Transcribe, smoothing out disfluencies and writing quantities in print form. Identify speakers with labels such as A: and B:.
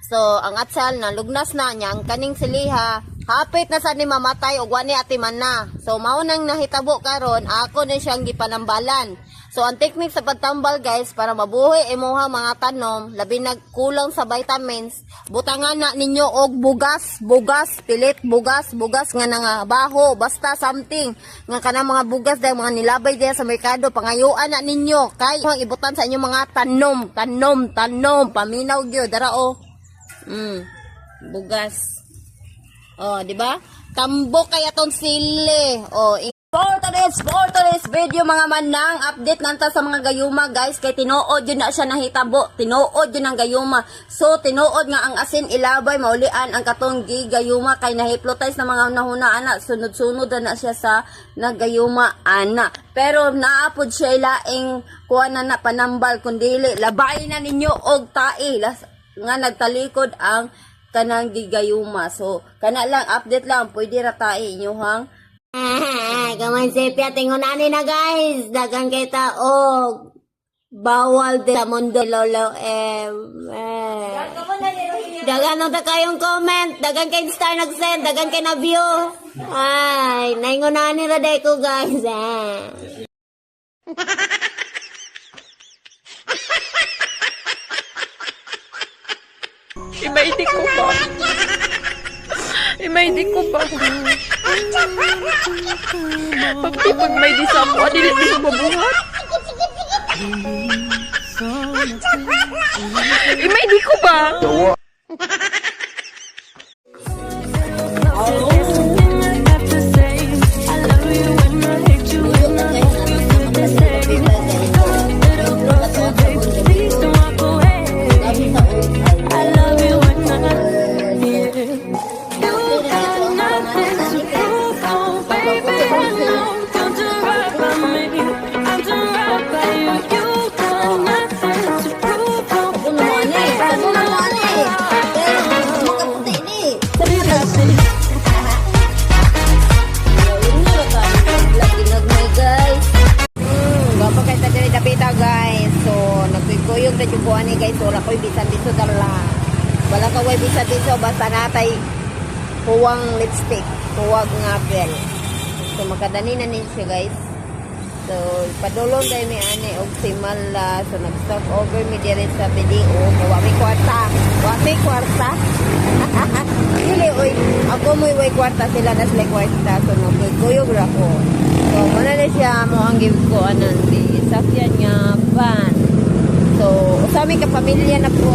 A: So ang atsal na lugnas na niya ang kaning siliha hapit na sa ni mamatay ug wani atiman na. So mao nang nahitabo karon ako na siyang gipanambalan. So ang technique sa pagtambal guys para mabuhi imuha mga tanom labi nagkulang sa vitamins butangan na ninyo og bugas pilit bugas nga nga baho basta something nga kanang mga bugas dahil mga nilabay diya sa merkado pangayuan na ninyo kay ibutan sa inyo mga tanom paminaw gyud dara o bugas di ba tambok kaya ton sili For today's video mga manang update nanta sa mga gayuma guys kay tinuod yun na siya nahitabo tinuod yun ang gayuma so tinuod nga ang asin ilabay maulian ang katong gayuma kay nahiplotize na mga nahuna ana sunod-sunod na siya sa nagayuma ana pero naapod siya laing kuha na panambal kundili labay na ninyo og tai nga nagtalikod ang kanang gigayuma so kana lang update lang pwede ra tai inyohang gaman sepia tingunani na guys dagang kita og bawal din sa mundo lolo dagan nung kayong comment dagan kay star nag-send dagan kay na view ay naingunani ra day ko guys
B: Imaitik ko ba? Imaitik ko ba? Pag may disapwa, dili ko mabuhat. Imaitik ko ba?
A: guys so nagkuyog na yung buwan ni guys wala ko'y bisan-biso dala wala ka way bisan-biso basta natay huwang lipstick huwag nga gel so makadani na siya guys so padulong dahil may ani og simala so nag-stop over mi dire sa video wami kwarta dili oy ako mo'y way kwarta sila na sila kwarta so nagkuyog ra ko so muna na siya mo ang give ko anan di sakyan nga van so usami ka pamilya na po